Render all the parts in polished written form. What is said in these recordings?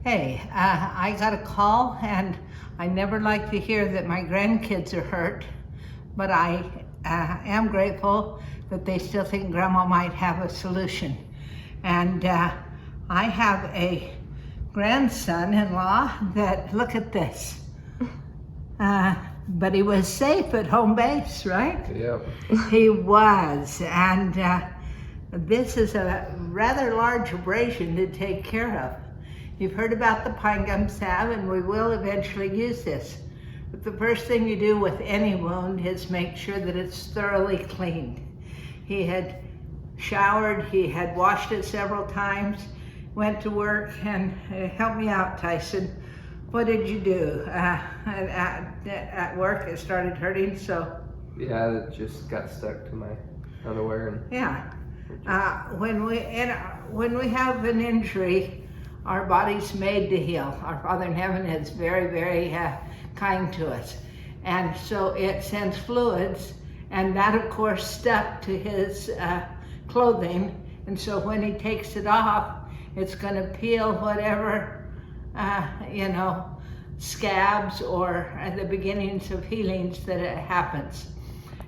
Hey, I got a call, and I never like to hear that my grandkids are hurt, but I am grateful that they still think Grandma might have a solution. And I have a grandson-in-law that, look at this. But he was safe at home base, right? Yep. He was, and this is a rather large abrasion to take care of. You've heard about the pine gum salve, and we will eventually use this. But the first thing you do with any wound is make sure that it's thoroughly cleaned. He had showered, he had washed it several times, went to work, and help me out, Tyson. What did you do? At work it started hurting, so? Yeah, it just got stuck to my underwear. And yeah. When we have an injury, our body's made to heal. Our Father in Heaven is very, very kind to us. And so it sends fluids, and that of course stuck to his clothing. And so when he takes it off, it's gonna peel whatever, scabs or the beginnings of healings that it happens.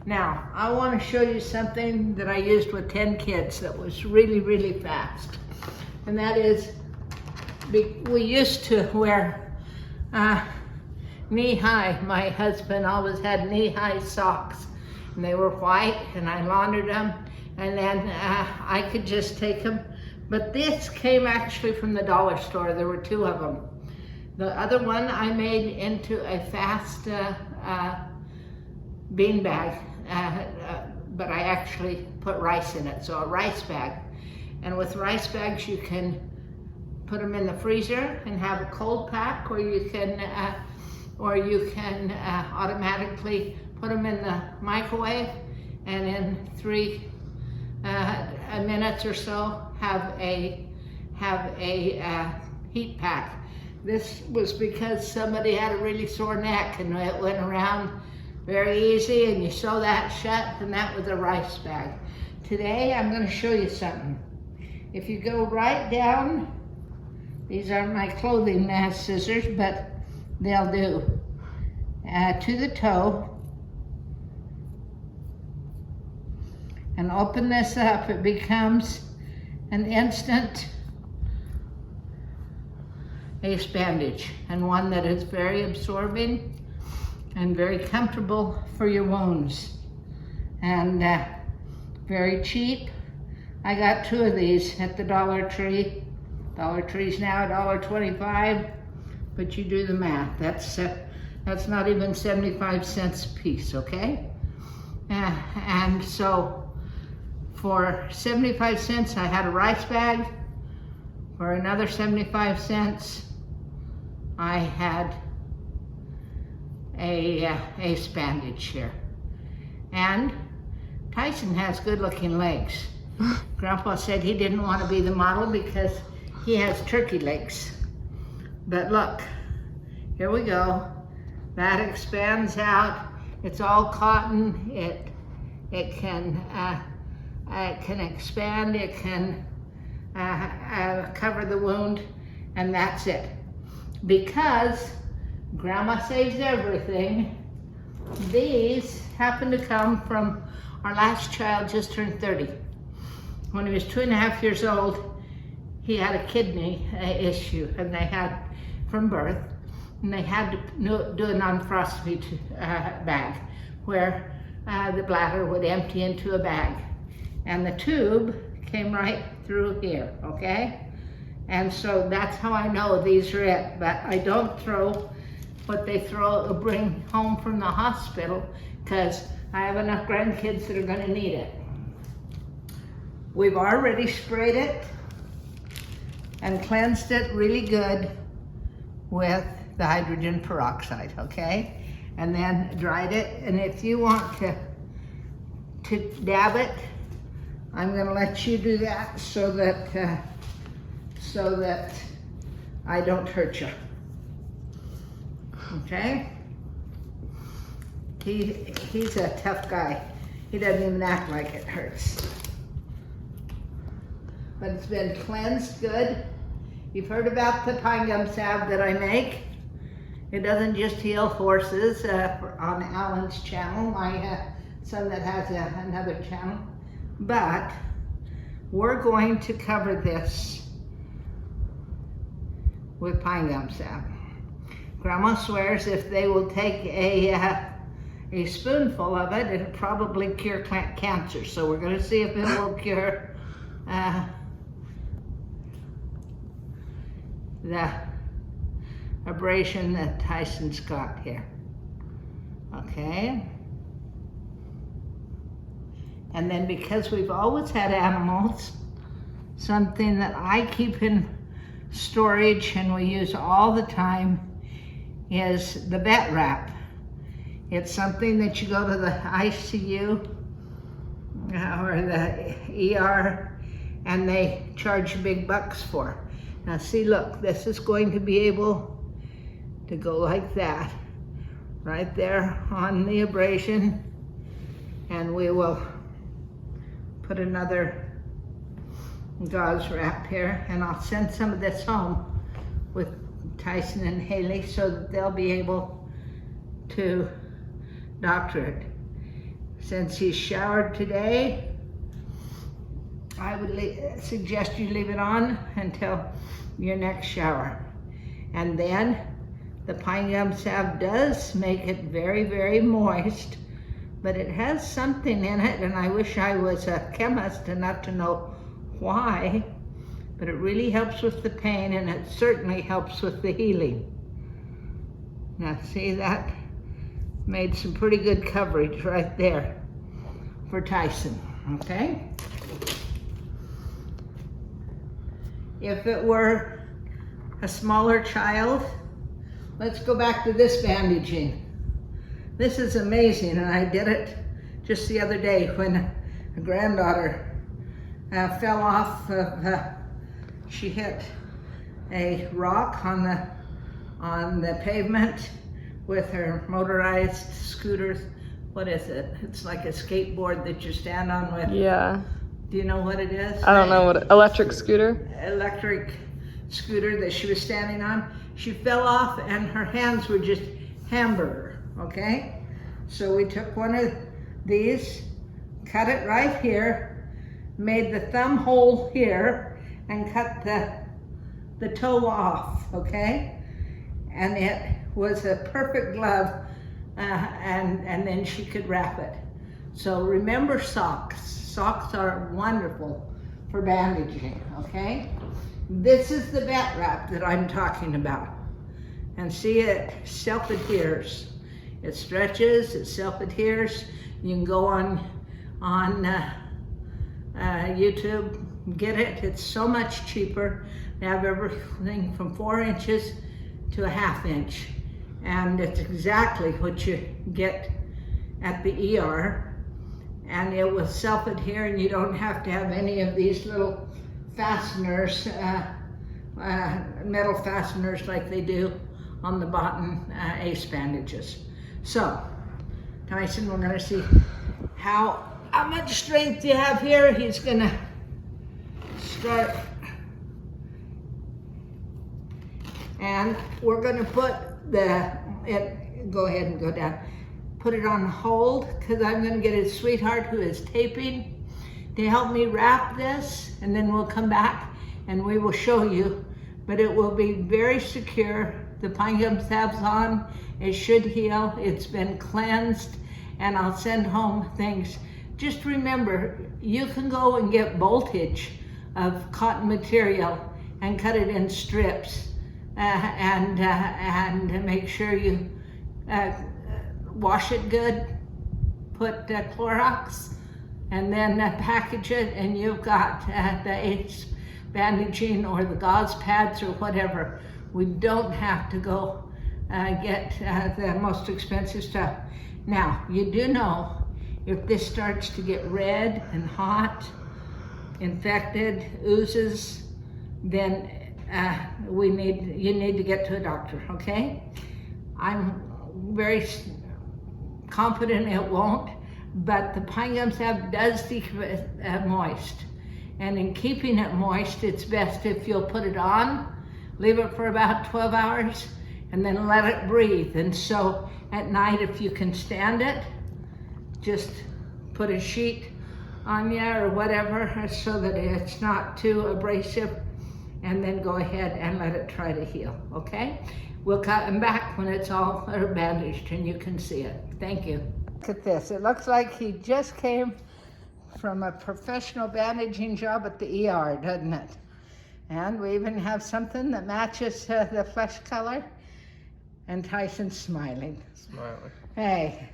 Now, I wanna show you something that I used with 10 kids that was really, really fast. And that is, we used to wear knee-high. My husband always had knee-high socks, and they were white, and I laundered them, and then I could just take them. But this came actually from the dollar store. There were 2 of them. The other one I made into a fast bean bag, but I actually put rice in it, so a rice bag. And with rice bags, you can put them in the freezer and have a cold pack, or you can automatically put them in the microwave, and in 3 minutes or so have a heat pack. This was because somebody had a really sore neck, and it went around very easy, and you sew that shut, and that was a rice bag. Today I'm going to show you something. If you go right down, these aren't my clothing scissors, but they'll do, to the toe, and open this up, it becomes an instant ace bandage, and one that is very absorbing and very comfortable for your wounds, and very cheap. I got 2 of these at the Dollar Tree. Dollar Tree's now $1.25, but you do the math. That's not even 75 cents a piece, okay? And so for 75 cents, I had a rice bag. For another 75 cents, I had a ace bandage here. And Tyson has good-looking legs. Grandpa said he didn't want to be the model because he has turkey legs. But look, here we go. That expands out. It's all cotton. It can expand. It can cover the wound, and that's it. Because Grandma saves everything, these happen to come from our last child, just turned 30. When he was 2.5 years old, he had a kidney issue, and they had, from birth, and they had to do a non-frostomy bag, where the bladder would empty into a bag. And the tube came right through here, okay? And so that's how I know these are it, but I don't throw what they bring home from the hospital, because I have enough grandkids that are gonna need it. We've already sprayed it and cleansed it really good with the hydrogen peroxide, okay? And then dried it, and if you want to dab it, I'm gonna let you do that so that I don't hurt you, okay? He's a tough guy. He doesn't even act like it hurts. But it's been cleansed good. You've heard about the pine gum salve that I make. It doesn't just heal horses on Alan's channel, my son that has another channel, but we're going to cover this with pine gum salve. Grandma swears if they will take a spoonful of it, it'll probably cure cancer. So we're going to see if it will cure the abrasion that Tyson's got here. Okay. And then because we've always had animals, something that I keep in storage and we use all the time is the vet wrap. It's something that you go to the ICU or the ER and they charge you big bucks for. Now see, look, this is going to be able to go like that, right there on the abrasion, and we will put another gauze wrap here, and I'll send some of this home with Tyson and Haley so that they'll be able to doctor it. Since he's showered today, I would suggest you leave it on until your next shower. And then the pine gum salve does make it very, very moist, but it has something in it, and I wish I was a chemist enough to know why, but it really helps with the pain, and it certainly helps with the healing. Now see, that made some pretty good coverage right there for Tyson, okay? If it were a smaller child, let's go back to this bandaging. This is amazing, and I did it just the other day when a granddaughter fell off of, she hit a rock on the pavement with her motorized scooters. What is it? It's like a skateboard that you stand on with. Yeah. Do you know what it is? I don't know what, electric scooter? Electric scooter that she was standing on. She fell off and her hands were just hamburger, okay? So we took one of these, cut it right here, made the thumb hole here, and cut the toe off, okay? And it was a perfect glove, and then she could wrap it. So remember socks. Socks are wonderful for bandaging, okay? This is the vet wrap that I'm talking about. And see, it self-adheres. It stretches, it self-adheres. You can go on YouTube, get it. It's so much cheaper. They have everything from 4 inches to a 1/2 inch. And it's exactly what you get at the ER. And it will self-adhere, and you don't have to have any of these little fasteners, metal fasteners like they do on the bottom ace bandages. So, Tyson, we're gonna see how much strength you have here. He's gonna start, and we're gonna put go ahead and go down. Put it on hold, because I'm gonna get his sweetheart, who is taping, to help me wrap this, and then we'll come back and we will show you, but it will be very secure. The pine gum salve's on, it should heal, it's been cleansed, and I'll send home things. Just remember, you can go and get voltage of cotton material and cut it in strips, and make sure you wash it good, put Clorox, and then package it, and you've got the ace bandaging or the gauze pads or whatever. We don't have to go get the most expensive stuff. Now, you do know if this starts to get red and hot, infected, oozes, then you need to get to a doctor, okay? I'm very confident it won't, but the pine gum salve does keep it moist. And in keeping it moist, it's best if you'll put it on leave it for about 12 hours, and then let it breathe. And so at night, if you can stand it, just put a sheet on you or whatever so that it's not too abrasive, and then go ahead and let it try to heal, okay? We'll come back when it's all bandaged and you can see it. Thank you. Look at this. It looks like he just came from a professional bandaging job at the ER, doesn't it? And we even have something that matches the flesh color. And Tyson's smiling. Smiling. Hey,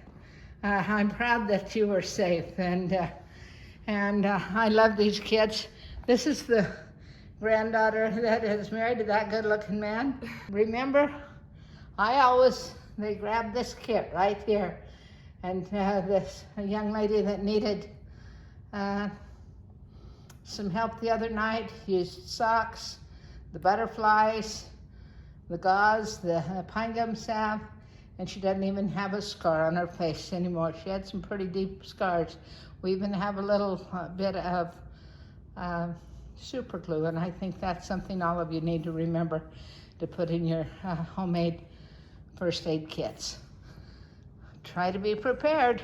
I'm proud that you were safe, and I love these kids. This is the granddaughter that is married to that good-looking man. Remember, they grabbed this kit right here, and this young lady that needed some help the other night used socks, the butterflies, the gauze, the pine gum salve, and she doesn't even have a scar on her face anymore. She had some pretty deep scars. We even have a little bit of super glue, and I think that's something all of you need to remember to put in your homemade first aid kits. Try to be prepared.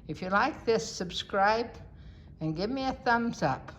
If you like this, subscribe and give me a thumbs up.